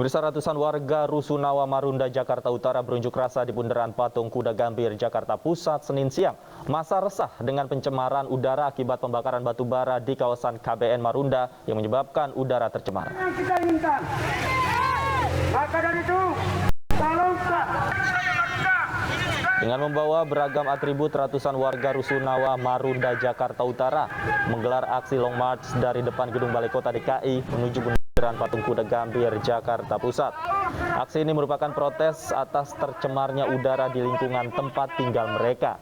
Pemirsa, ratusan warga Rusunawa, Marunda, Jakarta Utara berunjuk rasa di bundaran Patung Kuda Gambir, Jakarta Pusat, Senin siang. Massa resah dengan pencemaran udara akibat pembakaran batu bara di kawasan KBN Marunda yang menyebabkan udara tercemar. Kita inginkan, maka dari itu, tolong dengan membawa beragam atribut, ratusan warga Rusunawa, Marunda, Jakarta Utara menggelar aksi long march dari depan Gedung Balai Kota DKI menuju bundaran Patung Kuda Gambir, Jakarta Pusat. Aksi ini merupakan protes atas tercemarnya udara di lingkungan tempat tinggal mereka.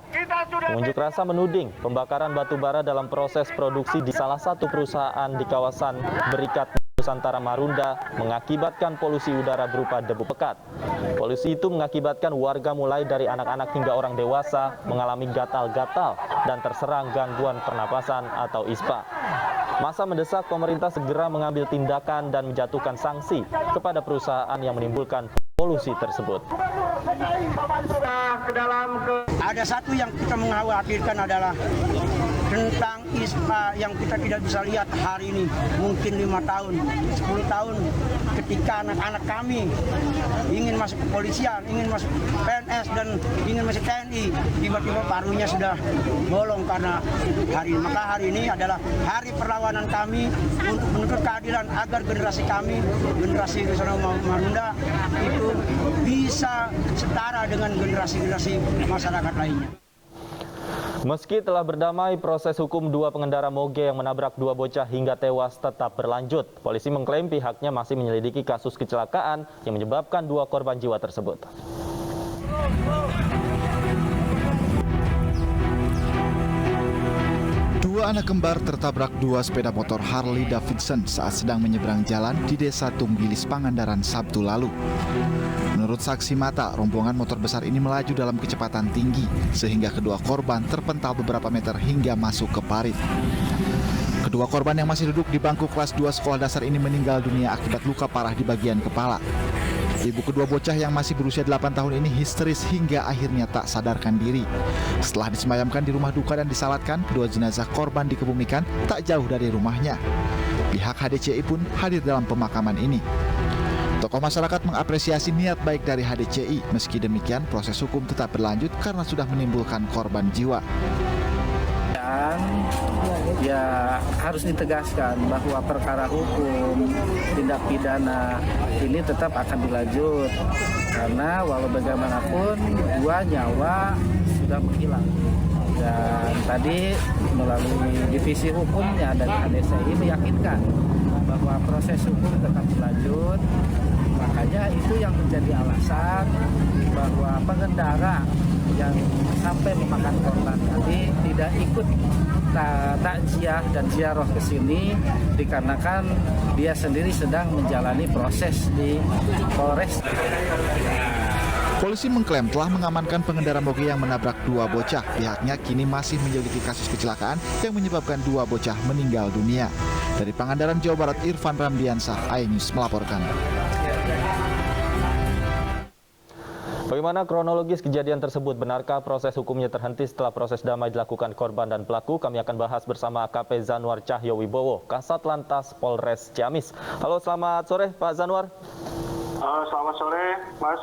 Pengunjuk rasa menuding pembakaran batu bara dalam proses produksi di salah satu perusahaan di kawasan Berikat Nusantara Marunda mengakibatkan polusi udara berupa debu pekat. Polusi itu mengakibatkan warga mulai dari anak-anak hingga orang dewasa mengalami gatal-gatal dan terserang gangguan pernapasan atau ISPA. Massa mendesak pemerintah segera mengambil tindakan dan menjatuhkan sanksi kepada perusahaan yang menimbulkan polusi tersebut. Ada satu yang kita mengkhawatirkan adalah tentang ISPA yang kita tidak bisa lihat hari ini, mungkin 5 tahun, 10 tahun ketika anak-anak kami ingin masuk kepolisian, ingin masuk PNS dan ingin masuk TNI, tiba-tiba parunya sudah bolong karena hari ini. Maka hari ini adalah hari perlawanan kami untuk menuntut keadilan agar generasi kami, generasi Rusunawa Marunda itu bisa setara dengan generasi-generasi masyarakat lainnya. Meski telah berdamai, proses hukum dua pengendara moge yang menabrak dua bocah hingga tewas tetap berlanjut. Polisi mengklaim pihaknya masih menyelidiki kasus kecelakaan yang menyebabkan dua korban jiwa tersebut. Dua anak kembar tertabrak dua sepeda motor Harley Davidson saat sedang menyeberang jalan di Desa Tunggilis, Pangandaran, Sabtu lalu. Menurut saksi mata, rombongan motor besar ini melaju dalam kecepatan tinggi sehingga kedua korban terpental beberapa meter hingga masuk ke parit. Kedua korban yang masih duduk di bangku kelas 2 sekolah dasar ini meninggal dunia akibat luka parah di bagian kepala. Ibu kedua bocah yang masih berusia 8 tahun ini histeris hingga akhirnya tak sadarkan diri. Setelah disemayamkan di rumah duka dan disalatkan, kedua jenazah korban dikebumikan tak jauh dari rumahnya. Pihak HDCI pun hadir dalam pemakaman ini. Tokoh masyarakat mengapresiasi niat baik dari HDCI, meski demikian proses hukum tetap berlanjut karena sudah menimbulkan korban jiwa. Ya harus ditegaskan bahwa perkara hukum, tindak pidana ini tetap akan dilanjut karena walau bagaimanapun dua nyawa sudah menghilang. Dan tadi melalui divisi hukumnya dari HDCI meyakinkan bahwa proses hukum tetap berlanjut. Makanya itu yang menjadi alasan bahwa pengendara yang sampai memakan korban tadi tidak ikut takziah dan ziarah ke sini dikarenakan dia sendiri sedang menjalani proses di Polres. Polisi mengklaim telah mengamankan pengendara moge yang menabrak dua bocah. Pihaknya kini masih menyelidiki kasus kecelakaan yang menyebabkan dua bocah meninggal dunia. Dari Pangandaran, Jawa Barat, Irfan Ramdiansah, iNews melaporkan. Bagaimana kronologis kejadian tersebut? Benarkah proses hukumnya terhenti setelah proses damai dilakukan korban dan pelaku? Kami akan bahas bersama AKP Zanwar Cahyowibowo, Kasat Lantas Polres Ciamis. Halo, selamat sore Pak Zanwar. Selamat sore, Mas.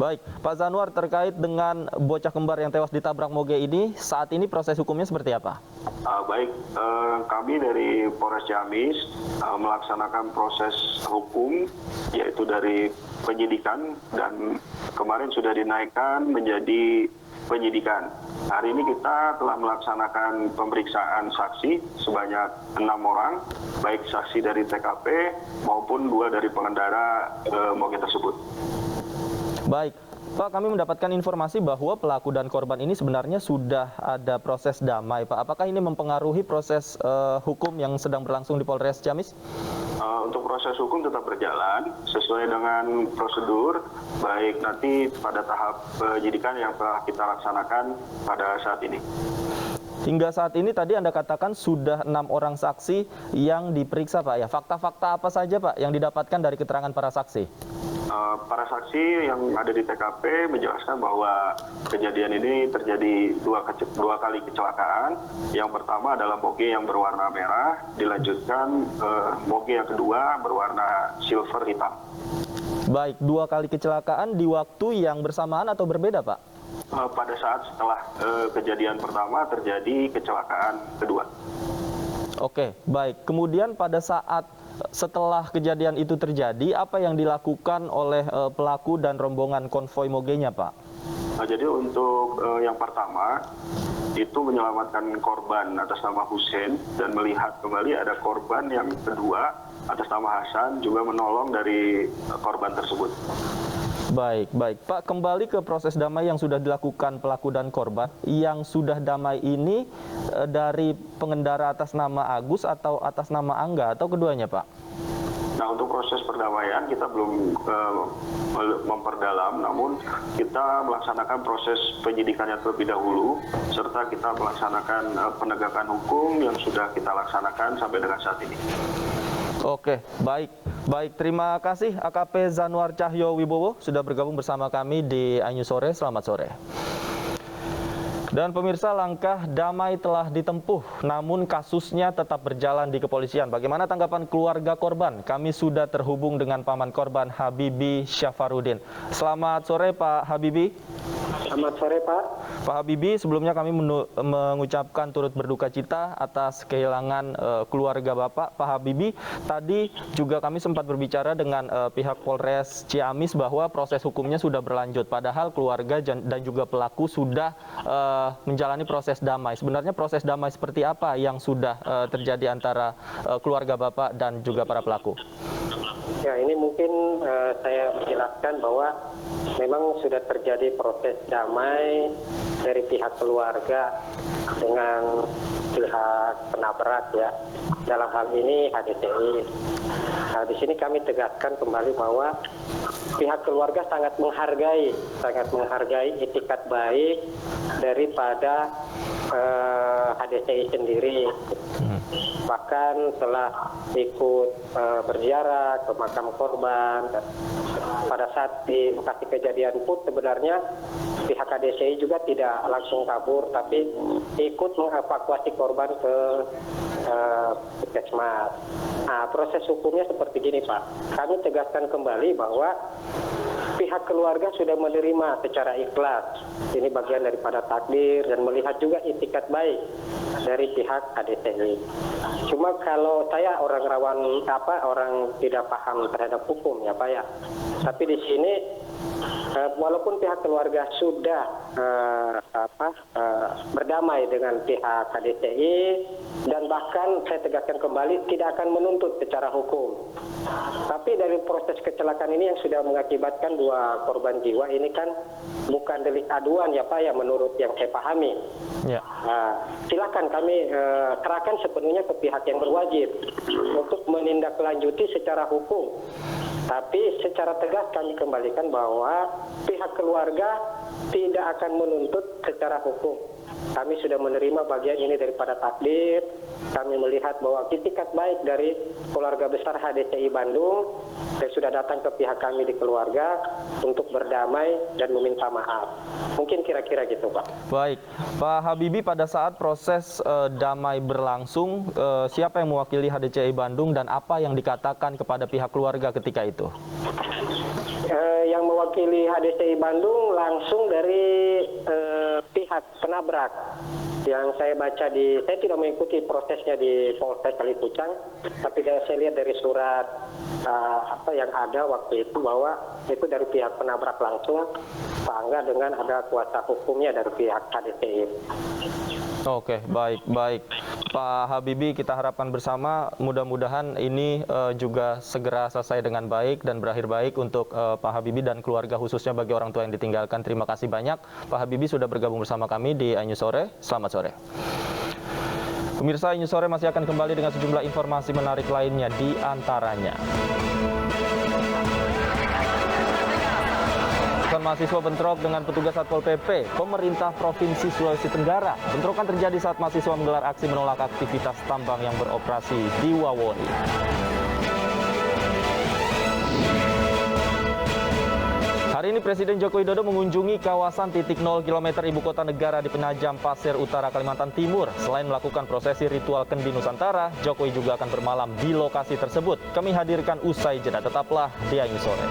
Baik, Pak Zanwar, terkait dengan bocah kembar yang tewas ditabrak moge ini, saat ini proses hukumnya seperti apa? Baik, kami dari Polres Ciamis melaksanakan proses hukum, yaitu dari penyidikan dan kemarin sudah dinaikkan menjadi penyidikan. Hari ini kita telah melaksanakan pemeriksaan saksi sebanyak 6 orang, baik saksi dari TKP maupun 2 dari pengendara moge tersebut. Baik, Pak, kami mendapatkan informasi bahwa pelaku dan korban ini sebenarnya sudah ada proses damai, Pak. Apakah ini mempengaruhi proses hukum yang sedang berlangsung di Polres Ciamis? Untuk proses hukum tetap berjalan sesuai dengan prosedur, baik nanti pada tahap penyidikan yang telah kita laksanakan pada saat ini. Hingga saat ini tadi Anda katakan sudah 6 orang saksi yang diperiksa, Pak. Ya, fakta-fakta apa saja, Pak, yang didapatkan dari keterangan para saksi? Para saksi yang ada di TKP menjelaskan bahwa kejadian ini terjadi dua kali kecelakaan. Yang pertama adalah moge yang berwarna merah, dilanjutkan moge yang kedua berwarna silver hitam. Baik, 2 kali kecelakaan di waktu yang bersamaan atau berbeda, Pak? Pada saat setelah kejadian pertama terjadi kecelakaan kedua. Oke, baik. Kemudian pada saat setelah kejadian itu terjadi, apa yang dilakukan oleh pelaku dan rombongan konvoi Mogenya, Pak? Jadi untuk yang pertama itu menyelamatkan korban atas nama Hussein dan melihat kembali ada korban yang kedua atas nama Hasan juga menolong dari korban tersebut. Baik, baik. Pak, kembali ke proses damai yang sudah dilakukan pelaku dan korban. Yang sudah damai ini dari pengendara atas nama Agus atau atas nama Angga atau keduanya, Pak? Nah, untuk proses perdamaian kita belum memperdalam, namun kita melaksanakan proses penyidikannya terlebih dahulu, serta kita melaksanakan penegakan hukum yang sudah kita laksanakan sampai dengan saat ini. Oke, baik. Baik, terima kasih AKP Zanuar Cahyo Wibowo sudah bergabung bersama kami di Ainyu Sore. Selamat sore. Dan pemirsa, langkah damai telah ditempuh, namun kasusnya tetap berjalan di kepolisian. Bagaimana tanggapan keluarga korban? Kami sudah terhubung dengan paman korban, Habibi Syafarudin. Selamat sore, Pak Habibi. Selamat sore, Pak. Pak Habibi, sebelumnya kami mengucapkan turut berduka cita atas kehilangan keluarga Bapak. Pak Habibi, tadi juga kami sempat berbicara dengan pihak Polres Ciamis bahwa proses hukumnya sudah berlanjut. Padahal keluarga dan juga pelaku sudah menjalani proses damai. Sebenarnya proses damai seperti apa yang sudah terjadi antara keluarga Bapak dan juga para pelaku? Ya, ini mungkin saya menjelaskan bahwa memang sudah terjadi proses damai dari pihak keluarga dengan pihak penabrak ya. Dalam hal ini HDCI. Nah, di sini kami tegaskan kembali bahwa pihak keluarga sangat menghargai itikat baik daripada HDCI sendiri. Bahkan telah ikut berziarah ke makam korban. Pada saat di lokasi kejadian pun sebenarnya pihak HDCI juga tidak langsung kabur, tapi ikut mengevakuasi korban ke puskesmas. Nah, proses hukumnya seperti gini, Pak. Kami tegaskan kembali bahwa pihak keluarga sudah menerima secara ikhlas. Ini bagian daripada takdir dan melihat juga itikat baik dari pihak HDCI. Cuma kalau saya orang rawan orang tidak paham terhadap hukum ya, Pak ya. Tapi di sini walaupun pihak keluarga sudah berdamai dengan pihak HDCI dan bahkan saya tegaskan kembali tidak akan menuntut secara hukum. Tapi dari proses kecelakaan ini yang sudah mengakibatkan 2 korban jiwa ini kan bukan delik aduan ya Pak ya, menurut yang saya pahami. Ya. Silakan kami serahkan sepenuhnya ke pihak yang berwajib untuk menindaklanjuti secara hukum. Tapi secara tegas kami kembalikan bahwa pihak keluarga tidak akan menuntut secara hukum. Kami sudah menerima bagian ini daripada takdir. Kami melihat bahwa itikat baik dari keluarga besar HDCI Bandung dan sudah datang ke pihak kami di keluarga untuk berdamai dan meminta maaf. Mungkin kira-kira gitu, Pak. Baik, Pak Habibi, pada saat proses damai berlangsung, siapa yang mewakili HDCI Bandung dan apa yang dikatakan kepada pihak keluarga ketika itu? Yang mewakili HDCI Bandung langsung dari pihak penabrak. Yang saya baca saya tidak mengikuti prosesnya di Polsek Kalipucang, tapi saya lihat dari surat yang ada waktu itu bahwa itu dari pihak penabrak langsung, Pak Angga dengan ada kuasa hukumnya dari pihak HDCI. Oke, baik. Pak Habibi, kita harapkan bersama mudah-mudahan ini juga segera selesai dengan baik dan berakhir baik untuk Pak Habibi dan keluarga, khususnya bagi orang tua yang ditinggalkan. Terima kasih banyak Pak Habibi sudah bergabung bersama kami di Ainyu Sore. Selamat sore. Pemirsa, Ainyu Sore masih akan kembali dengan sejumlah informasi menarik lainnya, di antaranya mahasiswa bentrok dengan petugas Satpol PP, pemerintah Provinsi Sulawesi Tenggara. Bentrokan terjadi saat mahasiswa menggelar aksi menolak aktivitas tambang yang beroperasi di Wawori. Hari ini Presiden Joko Widodo mengunjungi kawasan titik 0 km ibu kota negara di Penajam Pasir Utara, Kalimantan Timur. Selain melakukan prosesi ritual Kendi Nusantara, Jokowi juga akan bermalam di lokasi tersebut. Kami hadirkan usai jeda, tetaplah di Ayu Sore.